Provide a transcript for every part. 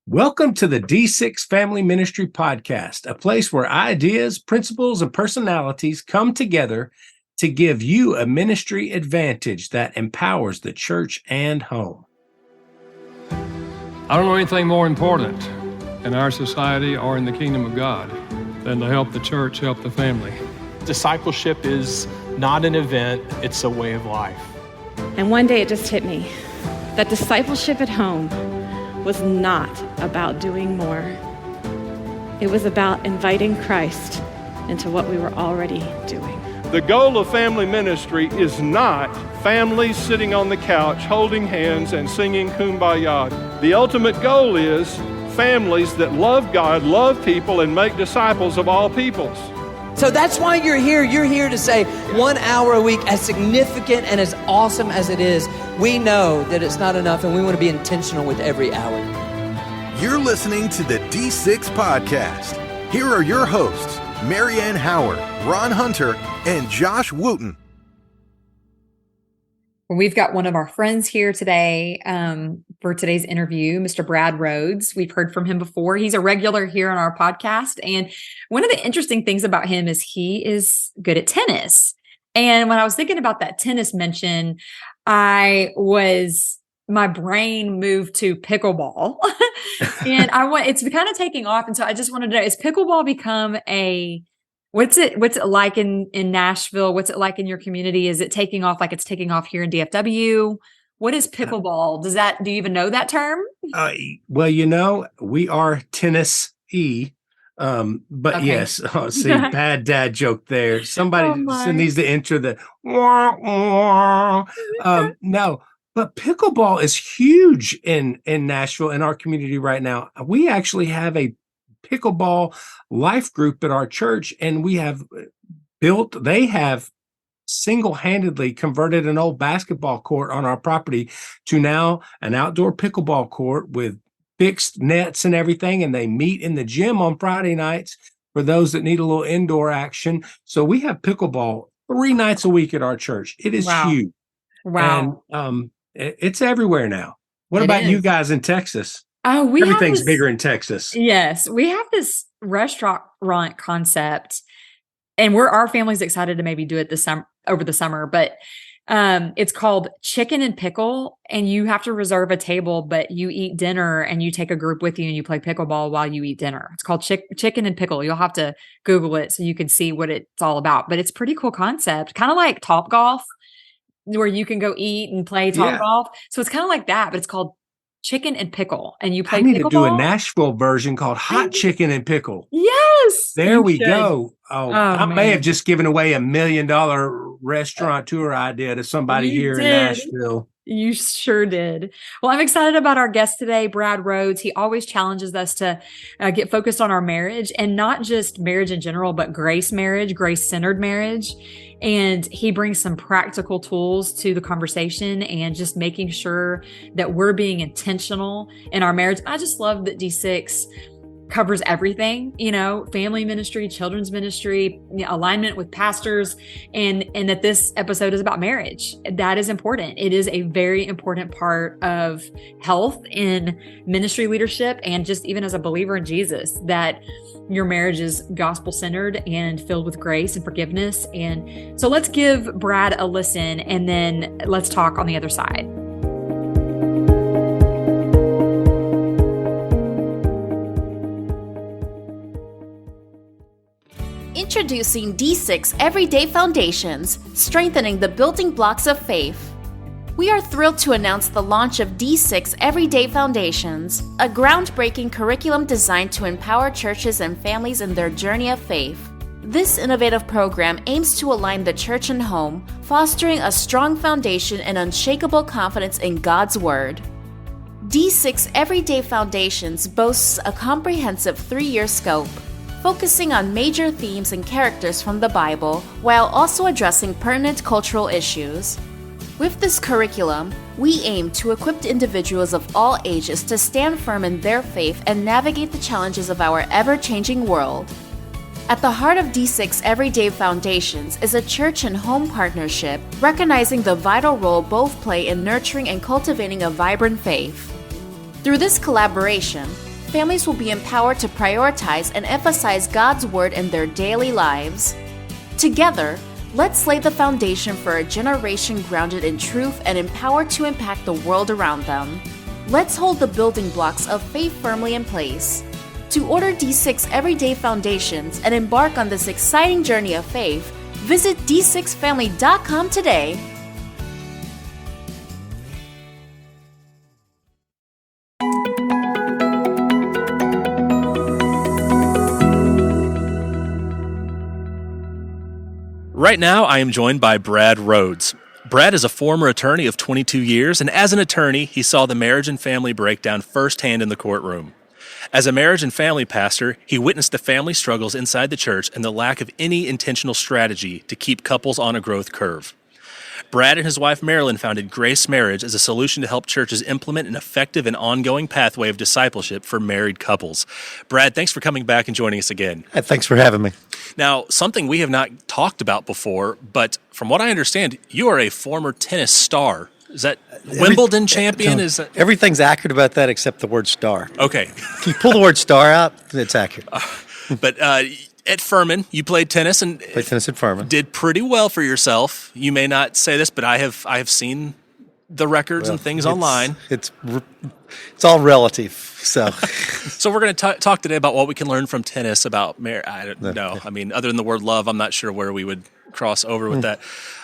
Welcome to the D6 Family Ministry Podcast, a place where ideas, principles, and personalities come together to give you a ministry advantage that empowers the church and home. I don't know anything more important in our society or in the kingdom of God than to help the church, help the family. Discipleship is not an event, it's a way of life. And one day it just hit me that discipleship at home was not about doing more. It was about inviting Christ into what we were already doing. The goal of family ministry is not families sitting on the couch holding hands and singing Kumbaya. The ultimate goal is families that love God, love people, and make disciples of all peoples. So that's why you're here. You're here to say 1 hour a week, as significant and as awesome as it is, we know that it's not enough, and we want to be intentional with every hour. You're listening to the D6 Podcast. Here are your hosts, Marianne Howard, Ron Hunter, and Josh Wooten. We've got one of our friends here today for today's interview, Mr. Brad Rhoads. We've heard from him before. He's a regular here on our podcast. And one of the interesting things about him is he is good at tennis. And when I was thinking about that tennis mention, my brain moved to pickleball. And it's kind of taking off. And so I just wanted to know, is pickleball become what's it like in Nashville? What's it like in your community? Is it taking off like it's taking off here in DFW? What is pickleball? Do you even know that term? Well, we are Tennessee. But okay. Yes, see, bad dad joke there. Somebody needs to enter the no. But pickleball is huge in Nashville, in our community right now. We actually have a pickleball life group at our church, and they have single-handedly converted an old basketball court on our property to now an outdoor pickleball court with fixed nets and everything, and they meet in the gym on Friday nights for those that need a little indoor action. So we have pickleball 3 nights a week at our church. It is huge. Wow. And it's everywhere now. What about you guys in Texas? Oh, everything's bigger in Texas. Yes, we have this restaurant concept, and our family's excited to maybe do it over the summer. But it's called Chicken and Pickle, and you have to reserve a table, but you eat dinner and you take a group with you and you play pickleball while you eat dinner. It's called Chicken and Pickle. You'll have to Google it so you can see what it's all about. But it's a pretty cool concept, kind of like Topgolf, where you can go eat and play Topgolf. So it's kind of like that, but it's called Chicken and Pickle, and you play pickleball. I need to do a Nashville version called Hot Chicken and Pickle. Yes, there we go. I may have just given away $1 million restaurateur idea to somebody here in Nashville. You sure did. Well, I'm excited about our guest today, Brad Rhoads. He always challenges us to get focused on our marriage, and not just marriage in general, but grace-centered marriage. And he brings some practical tools to the conversation and just making sure that we're being intentional in our marriage. I just love that D6 covers everything, family ministry, children's ministry, alignment with pastors, and that this episode is about marriage. That is important. It is a very important part of health in ministry leadership, and just even as a believer in Jesus, that your marriage is gospel-centered and filled with grace and forgiveness. And so let's give Brad a listen, and then let's talk on the other side. Introducing D6 Everyday Foundations, strengthening the building blocks of faith. We are thrilled to announce the launch of D6 Everyday Foundations, a groundbreaking curriculum designed to empower churches and families in their journey of faith. This innovative program aims to align the church and home, fostering a strong foundation and unshakable confidence in God's Word. D6 Everyday Foundations boasts a comprehensive 3-year scope, focusing on major themes and characters from the Bible while also addressing pertinent cultural issues. With this curriculum, we aim to equip individuals of all ages to stand firm in their faith and navigate the challenges of our ever-changing world. At the heart of D6 Everyday Foundations is a church and home partnership, recognizing the vital role both play in nurturing and cultivating a vibrant faith. Through this collaboration, families will be empowered to prioritize and emphasize God's Word in their daily lives. Together, let's lay the foundation for a generation grounded in truth and empowered to impact the world around them. Let's hold the building blocks of faith firmly in place. To order D6 Everyday Foundations and embark on this exciting journey of faith, visit d6family.com today. Right now, I am joined by Brad Rhoads. Brad is a former attorney of 22 years, and as an attorney, he saw the marriage and family breakdown firsthand in the courtroom. As a marriage and family pastor, he witnessed the family struggles inside the church and the lack of any intentional strategy to keep couples on a growth curve. Brad and his wife Marilyn founded Grace Marriage as a solution to help churches implement an effective and ongoing pathway of discipleship for married couples. Brad, thanks for coming back and joining us again. Hey, thanks for having me. Now, something we have not talked about before, but from what I understand, you are a former tennis star. Is that Wimbledon champion? Is that... Everything's accurate about that except the word star. Okay. If you pull the word star out, it's accurate. But at Furman, you played tennis and played tennis at Furman. Did pretty well for yourself. You may not say this, but I have seen the records and things online. It's all relative. So so we're going to talk today about what we can learn from tennis about marriage. I don't know. I mean, other than the word love, I'm not sure where we would cross over with that.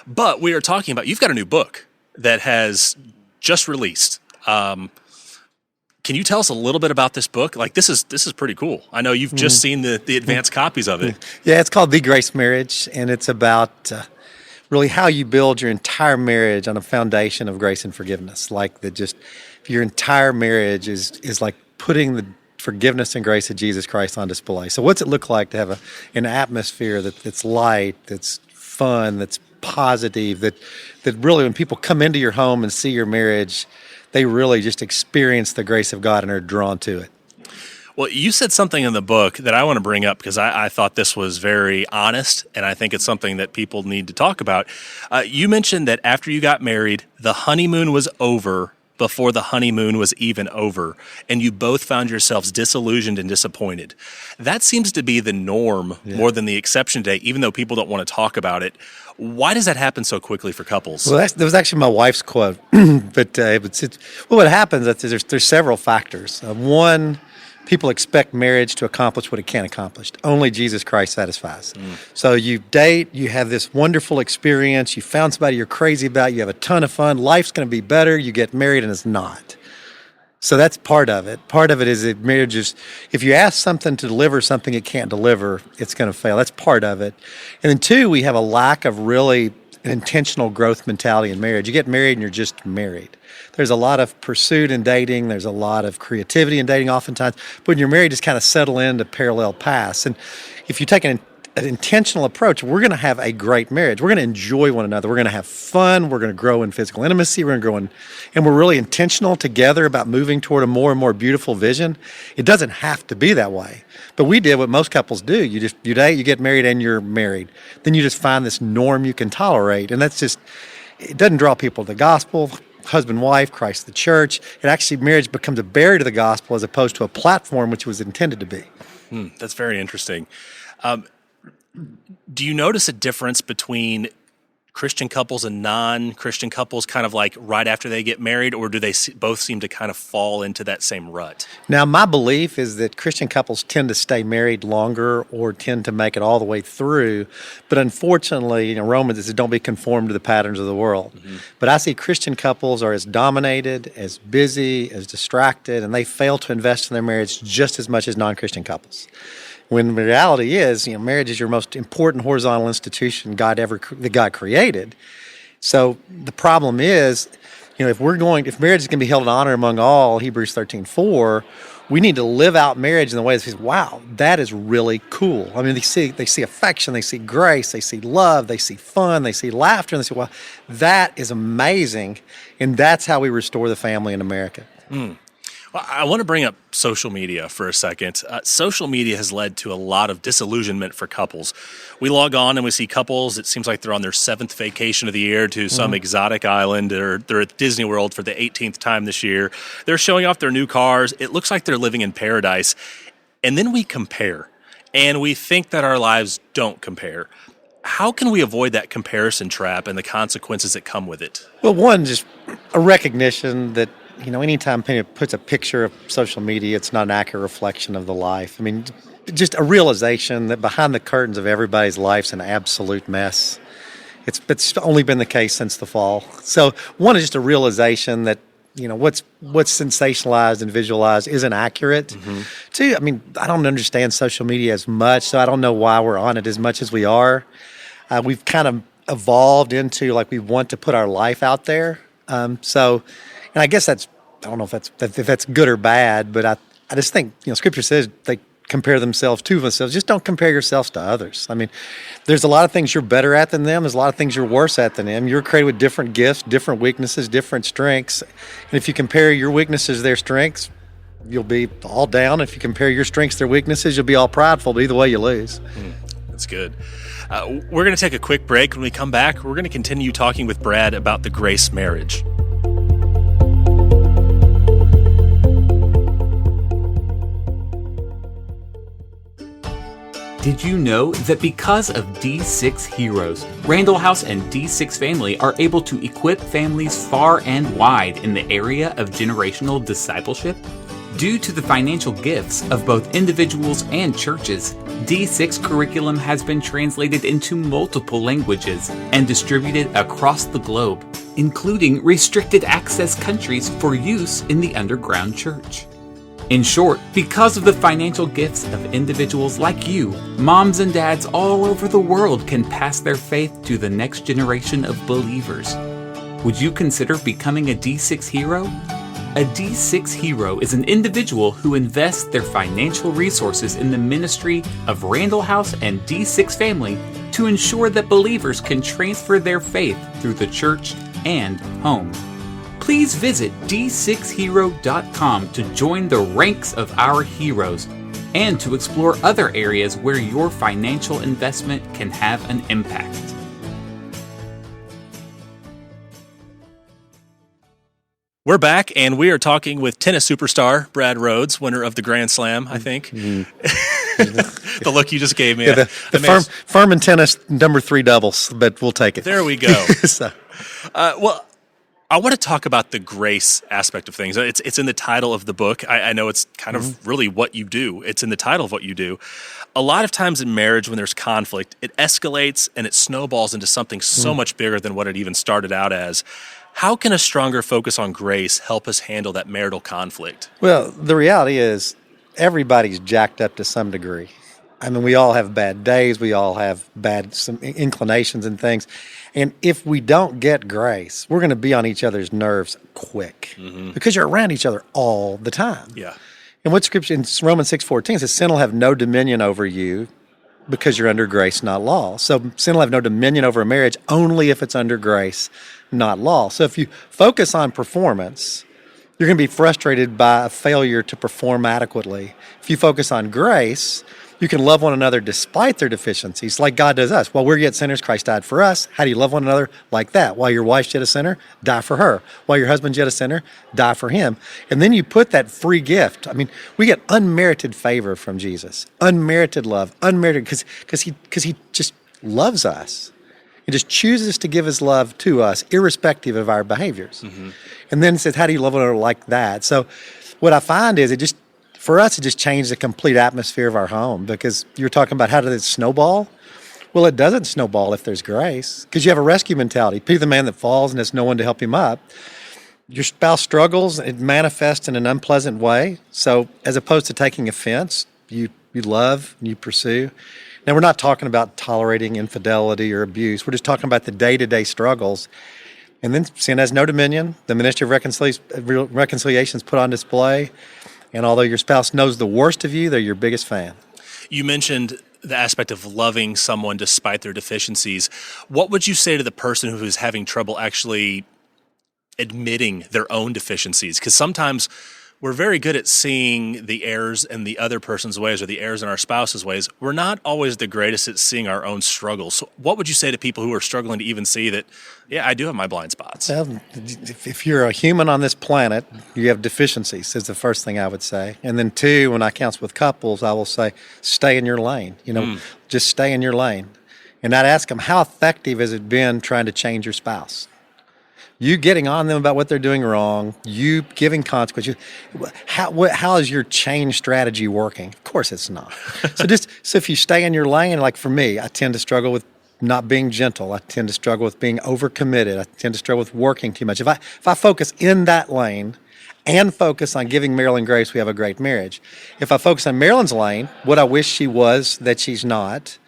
But we are talking about, you've got a new book that has just released. Can you tell us a little bit about this book? Like, this is pretty cool. I know you've just seen the advanced copies of it. Yeah, it's called The Grace Marriage, and it's about really how you build your entire marriage on a foundation of grace and forgiveness. Like your entire marriage is like putting the forgiveness and grace of Jesus Christ on display. So what's it look like to have an atmosphere that's light, that's fun, that's positive, that really when people come into your home and see your marriage, they really just experience the grace of God and are drawn to it. Well, you said something in the book that I want to bring up because I thought this was very honest, and I think it's something that people need to talk about. You mentioned that after you got married, the honeymoon was over before the honeymoon was even over, and you both found yourselves disillusioned and disappointed. That seems to be the norm more than the exception today, even though people don't want to talk about it. Why does that happen so quickly for couples? Well, that was actually my wife's quote. But what happens is there's several factors. One, people expect marriage to accomplish what it can't accomplish. Only Jesus Christ satisfies. So you date, you have this wonderful experience, you found somebody you're crazy about, you have a ton of fun, life's going to be better, you get married and it's not. So that's part of it. Part of it is that marriage is, if you ask something to deliver something it can't deliver, it's going to fail. That's part of it. And then two, we have a lack of really intentional growth mentality in marriage. You get married and you're just married. There's a lot of pursuit in dating. There's a lot of creativity in dating oftentimes. But when you're married, just kind of settle into parallel paths. And if you take an intentional approach, we're going to have a great marriage. We're going to enjoy one another. We're going to have fun. We're going to grow in physical intimacy. We're going to grow in, and we're really intentional together about moving toward a more and more beautiful vision. It doesn't have to be that way. But we did what most couples do. You date, you get married, and you're married. Then you just find this norm you can tolerate. And that's just, it doesn't draw people to the gospel. Husband, wife, Christ, the church. It actually, marriage becomes a barrier to the gospel as opposed to a platform which it was intended to be. That's very interesting. Do you notice a difference between Christian couples and non-Christian couples kind of like right after they get married, or do they both seem to kind of fall into that same rut? Now, my belief is that Christian couples tend to stay married longer or tend to make it all the way through. But unfortunately, Romans says don't be conformed to the patterns of the world. But I see Christian couples are as dominated, as busy, as distracted, and they fail to invest in their marriage just as much as non-Christian couples. When the reality is, marriage is your most important horizontal institution that God created. So the problem is, if marriage is going to be held in honor among all, Hebrews 13:4, we need to live out marriage in the way that says, wow, that is really cool. I mean, they see affection, they see grace, they see love, they see fun, they see laughter, and they say, wow, that is amazing. And that's how we restore the family in America. Well, I want to bring up social media for a second. Social media has led to a lot of disillusionment for couples. We log on and we see couples, it seems like they're on their 7th vacation of the year to some exotic island, or they're at Disney World for the 18th time this year. They're showing off their new cars. It looks like they're living in paradise. And then we compare, and we think that our lives don't compare. How can we avoid that comparison trap and the consequences that come with it? Well, one, just a recognition that, anytime somebody puts a picture of social media, it's not an accurate reflection of the life. I mean, just a realization that behind the curtains of everybody's life's an absolute mess. It's only been the case since the fall. So one is just a realization that, what's sensationalized and visualized isn't accurate. Mm-hmm. Two, I mean, I don't understand social media as much, so I don't know why we're on it as much as we are. We've kind of evolved into, like, we want to put our life out there. And I guess I don't know if that's good or bad, but I just think, Scripture says they compare themselves to themselves. Just don't compare yourselves to others. I mean, there's a lot of things you're better at than them. There's a lot of things you're worse at than them. You're created with different gifts, different weaknesses, different strengths. And if you compare your weaknesses to their strengths, you'll be all down. If you compare your strengths to their weaknesses, you'll be all prideful. But either way, you lose. That's good. We're going to take a quick break. When we come back, we're going to continue talking with Brad about the grace marriage. Did you know that because of D6 Heroes, Randall House and D6 Family are able to equip families far and wide in the area of generational discipleship? Due to the financial gifts of both individuals and churches, D6 curriculum has been translated into multiple languages and distributed across the globe, including restricted access countries for use in the underground church. In short, because of the financial gifts of individuals like you, moms and dads all over the world can pass their faith to the next generation of believers. Would you consider becoming a D6 hero? A D6 hero is an individual who invests their financial resources in the ministry of Randall House and D6 Family to ensure that believers can transfer their faith through the church and home. Please visit d6hero.com to join the ranks of our heroes and to explore other areas where your financial investment can have an impact. We're back, and we are talking with tennis superstar Brad Rhoads, winner of the Grand Slam, I think. The look you just gave me. Yeah, the firm in tennis, number 3 doubles, but we'll take it. There we go. Well, I want to talk about the grace aspect of things. It's in the title of the book. I know it's kind of really what you do. It's in the title of what you do. A lot of times in marriage, when there's conflict, it escalates and it snowballs into something so much bigger than what it even started out as. How can a stronger focus on grace help us handle that marital conflict? Well, the reality is everybody's jacked up to some degree. I mean, we all have bad days. We all have some inclinations and things. And if we don't get grace, we're going to be on each other's nerves quick because you're around each other all the time. Yeah. And what Scripture in Romans 6:14 says, sin will have no dominion over you because you're under grace, not law. So sin will have no dominion over a marriage only if it's under grace, not law. So if you focus on performance, you're going to be frustrated by a failure to perform adequately. If you focus on grace, you can love one another despite their deficiencies, like God does us. While we're yet sinners, Christ died for us. How do you love one another? Like that. While your wife's yet a sinner, die for her. While your husband's yet a sinner, die for him. And then you put that free gift. I mean, we get unmerited favor from Jesus, unmerited love, unmerited because he just loves us. He just chooses to give his love to us, irrespective of our behaviors. And then says, how do you love one another like that? So what I find is for us, it just changed the complete atmosphere of our home, because you're talking about how did it snowball? Well, it doesn't snowball if there's grace, because you have a rescue mentality. Pity the man that falls and has no one to help him up. Your spouse struggles, it manifests in an unpleasant way. So as opposed to taking offense, you love and you pursue. Now, we're not talking about tolerating infidelity or abuse. We're just talking about the day-to-day struggles. And then sin has no dominion. The ministry of reconciliation is put on display. And although your spouse knows the worst of you, they're your biggest fan. You mentioned the aspect of loving someone despite their deficiencies. What would you say to the person who is having trouble actually admitting their own deficiencies? Because sometimes we're very good at seeing the errors in the other person's ways or the errors in our spouse's ways. We're not always the greatest at seeing our own struggles. So what would you say to people who are struggling to even see that, yeah, I do have my blind spots? Well, if you're a human on this planet, you have deficiencies is the first thing I would say. And then two, when I counsel with couples, I will say, stay in your lane. Just stay in your lane. And I'd ask them, how effective has it been trying to change your spouse? You getting on them about what they're doing wrong, you giving consequences. How is your change strategy working? Of course it's not. So if you stay in your lane, like for me, I tend to struggle with not being gentle. I tend to struggle with being overcommitted. I tend to struggle with working too much. If I focus in that lane and focus on giving Marilyn grace, we have a great marriage. If I focus on Marilyn's lane, what I wish she was that she's not,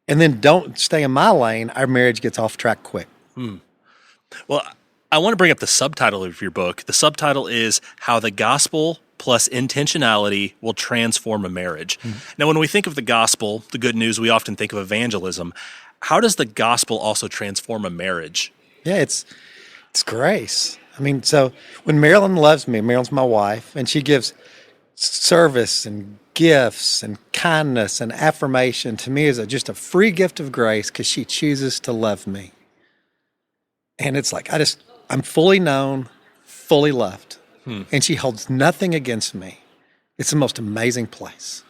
and then don't stay in my lane, our marriage gets off track quick. Well, I want to bring up the subtitle of your book. The subtitle is How the Gospel plus Intentionality Will Transform a Marriage. Now, when we think of the gospel, the good news, we often think of evangelism. How does the gospel also transform a marriage? Yeah, it's grace. I mean, so when Marilyn loves me, Marilyn's my wife, and she gives service and gifts and kindness and affirmation to me is just a free gift of grace because she chooses to love me. And it's like, I'm fully known, fully loved, and she holds nothing against me. It's the most amazing place.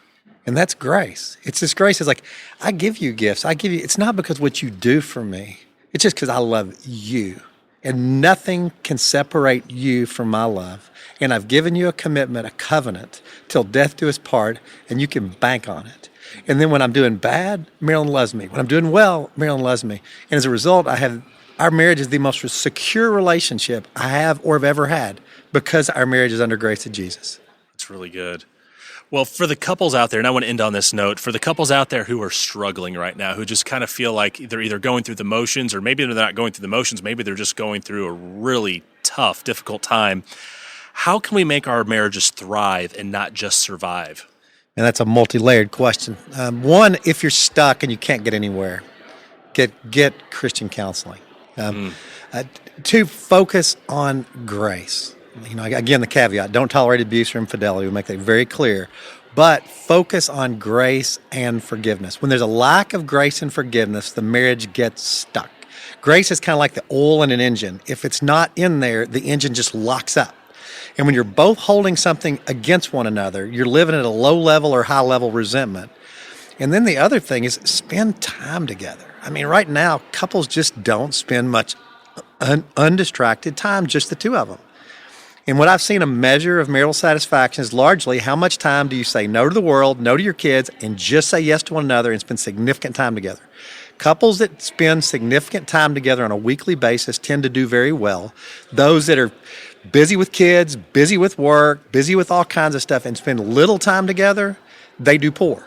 And that's grace. It's this grace. It's like, I give you gifts. It's not because what you do for me. It's just because I love you. And nothing can separate you from my love. And I've given you a commitment, a covenant, till death do us part, and you can bank on it. And then when I'm doing bad, Marilyn loves me. When I'm doing well, Marilyn loves me. And as a result, our marriage is the most secure relationship I have or have ever had because our marriage is under grace of Jesus. That's really good. Well, for the couples out there, and I want to end on this note, for the couples out there who are struggling right now, who just kind of feel like they're either going through the motions or maybe they're not going through the motions, maybe they're just going through a really tough, difficult time, how can we make our marriages thrive and not just survive? And that's a multi-layered question. One, if you're stuck and you can't get anywhere, get Christian counseling. Two, focus on grace. Again, the caveat, don't tolerate abuse or infidelity. We make that very clear. But focus on grace and forgiveness. When there's a lack of grace and forgiveness, the marriage gets stuck. Grace is kind of like the oil in an engine. If it's not in there, the engine just locks up. And when you're both holding something against one another, you're living at a low level or high level resentment. And then the other thing is spend time together. I mean, right now, couples just don't spend much undistracted time, just the two of them. And what I've seen a measure of marital satisfaction is largely how much time do you say no to the world, no to your kids, and just say yes to one another and spend significant time together. Couples that spend significant time together on a weekly basis tend to do very well. Those that are busy with kids, busy with work, busy with all kinds of stuff, and spend little time together, they do poor.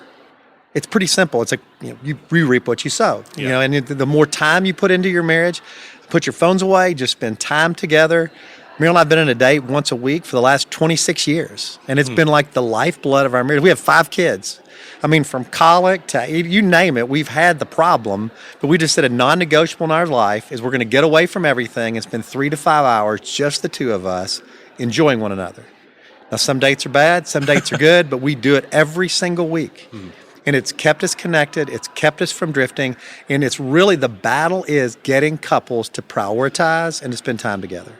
It's pretty simple. It's like, you reap what you sow. Yeah. And the more time you put into your marriage, put your phones away, just spend time together. Meryl and I have been on a date once a week for the last 26 years, and it's been like the lifeblood of our marriage. We have 5 kids. I mean, from colic to you name it, we've had the problem, but we just said a non-negotiable in our life is we're going to get away from everything and spend 3 to 5 hours, just the two of us, enjoying one another. Now, some dates are bad, some dates are good, but we do it every single week. And it's kept us connected, it's kept us from drifting, and it's really the battle is getting couples to prioritize and to spend time together.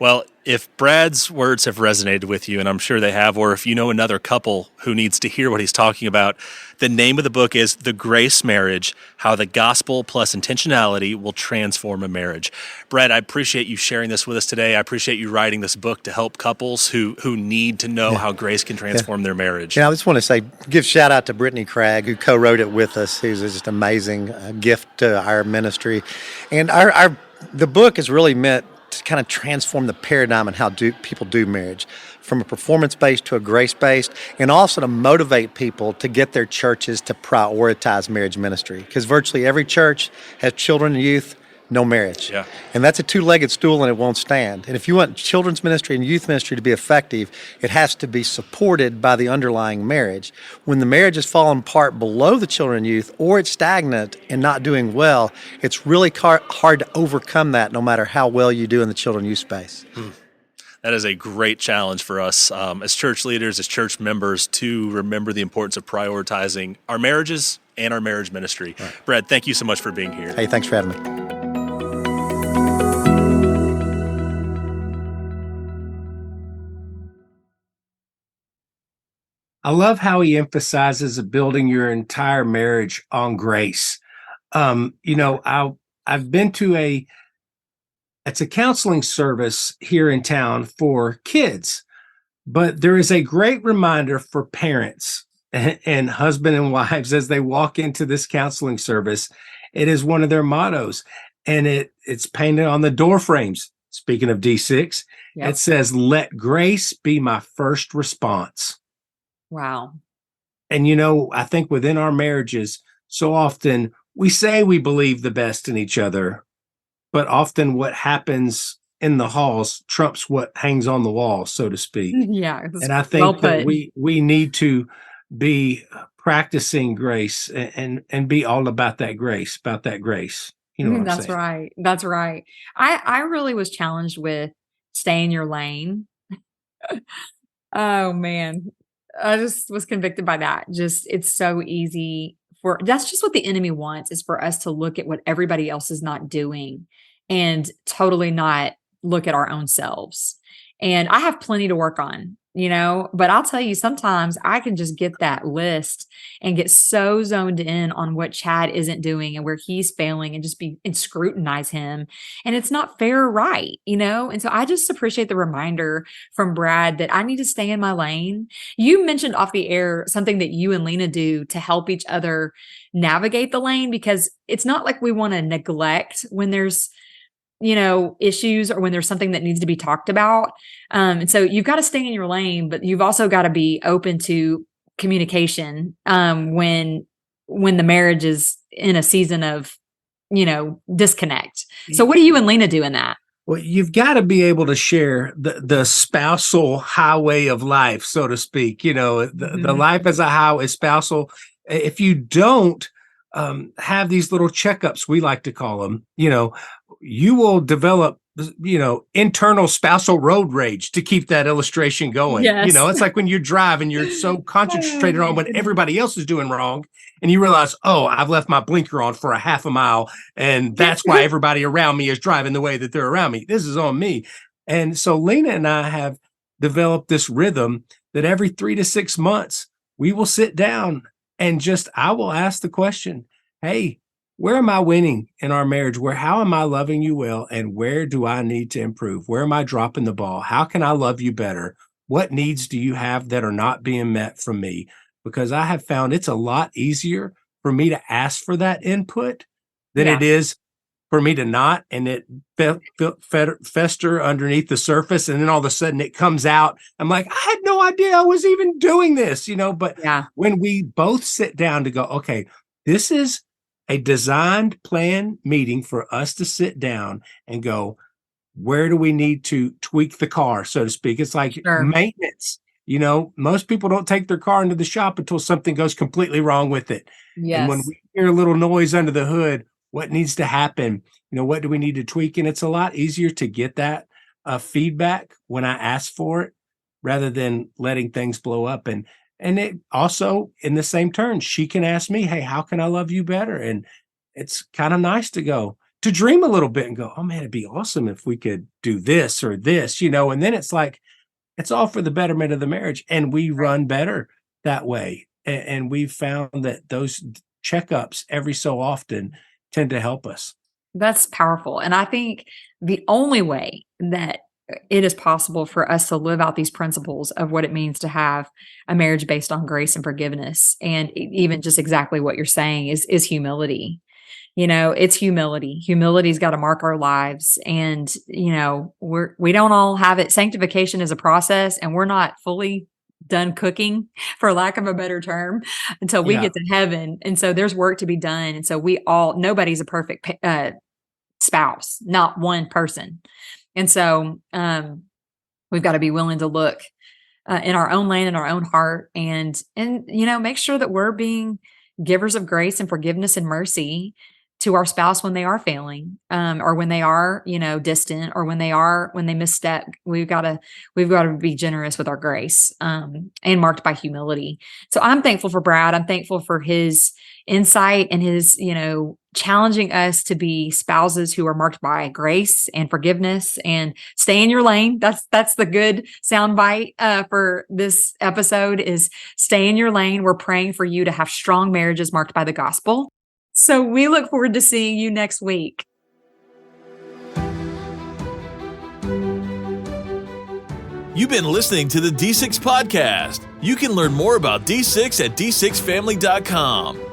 Well, if Brad's words have resonated with you, and I'm sure they have, or if you know another couple who needs to hear what he's talking about, the name of the book is The Grace Marriage, How the Gospel plus Intentionality Will Transform a Marriage. Brad, I appreciate you sharing this with us today. I appreciate you writing this book to help couples who need to know how grace can transform their marriage. Yeah, I just want to say, give shout out to Brittany Craig, who co-wrote it with us, who's just an amazing gift to our ministry. And the book is really meant to kind of transform the paradigm and how people do marriage, from a performance-based to a grace-based, and also to motivate people to get their churches to prioritize marriage ministry. Because virtually every church has children and youth, no marriage. Yeah. And that's a two-legged stool and it won't stand. And if you want children's ministry and youth ministry to be effective, it has to be supported by the underlying marriage. When the marriage is falling apart below the children and youth, or it's stagnant and not doing well, it's really hard to overcome that no matter how well you do in the children and youth space. That is a great challenge for us as church leaders, as church members, to remember the importance of prioritizing our marriages and our marriage ministry. Right. Brad, thank you so much for being here. Hey, thanks for having me. I love how he emphasizes building your entire marriage on grace. I've been to it's a counseling service here in town for kids, but there is a great reminder for parents and husband and wives as they walk into this counseling service. It is one of their mottos, and it's painted on the door frames. Speaking of D6, It says, "Let grace be my first response." Wow. And, I think within our marriages, so often we say we believe the best in each other, but often what happens in the halls trumps what hangs on the wall, so to speak. Yeah. And I think that we need to be practicing grace and be all about that grace, You know what I'm That's saying? right. That's right. I really was challenged with stay in your lane. Oh man. I just was convicted by that. Just it's so easy that's just what the enemy wants, is for us to look at what everybody else is not doing and totally not look at our own selves. And I have plenty to work on, but I'll tell you, sometimes I can just get that list and get so zoned in on what Chad isn't doing and where he's failing and and scrutinize him. And it's not fair, or right? And so I just appreciate the reminder from Brad that I need to stay in my lane. You mentioned off the air something that you and Lena do to help each other navigate the lane, because it's not like we want to neglect when there's issues or when there's something that needs to be talked about. And so you've got to stay in your lane, but you've also got to be open to communication when the marriage is in a season of, disconnect. So what do you and Lena do in that? Well, you've got to be able to share the spousal highway of life, so to speak. The life as a highway, spousal. If you don't have these little checkups, we like to call them, you will develop, internal spousal road rage, to keep that illustration going. Yes. It's like when you drive and you're so concentrated on what everybody else is doing wrong, and you realize, oh, I've left my blinker on for a half a mile, and that's why everybody around me is driving the way that they're around me. This is on me. And so Lena and I have developed this rhythm that every 3 to 6 months, we will sit down and I will ask the question, hey, where am I winning in our marriage? How am I loving you well? And where do I need to improve? Where am I dropping the ball? How can I love you better? What needs do you have that are not being met from me? Because I have found it's a lot easier for me to ask for that input than it is for me to not, and it fester underneath the surface. And then all of a sudden it comes out. I'm like, I had no idea I was even doing this, but when we both sit down to go, okay, this is a designed, planned meeting for us to sit down and go, where do we need to tweak the car, so to speak? It's like maintenance. Most people don't take their car into the shop until something goes completely wrong with it. Yes. And when we hear a little noise under the hood, what needs to happen? What do we need to tweak? And it's a lot easier to get that feedback when I ask for it, rather than letting things blow up. And it also, in the same turn, she can ask me, hey, how can I love you better? And it's kind of nice to dream a little bit and go, oh man, it'd be awesome if we could do this or this, and then it's like, it's all for the betterment of the marriage. And we run better that way. And we've found that those checkups every so often tend to help us. That's powerful. And I think the only way that it is possible for us to live out these principles of what it means to have a marriage based on grace and forgiveness, and even just exactly what you're saying, is humility. It's humility. Humility's got to mark our lives. And, we don't all have it. Sanctification is a process, and we're not fully done cooking, for lack of a better term, until we get to heaven. And so there's work to be done. And so nobody's a perfect spouse, not one person. And so we've got to be willing to look in our own lane, in our own heart, and make sure that we're being givers of grace and forgiveness and mercy to our spouse when they are failing, or when they are, distant, or when they misstep. We've got to be generous with our grace, and marked by humility. So I'm thankful for Brad. I'm thankful for his insight and his, challenging us to be spouses who are marked by grace and forgiveness and stay in your lane. That's the good soundbite for this episode is stay in your lane. We're praying for you to have strong marriages marked by the gospel. So we look forward to seeing you next week. You've been listening to the D6 Podcast. You can learn more about D6 at d6family.com.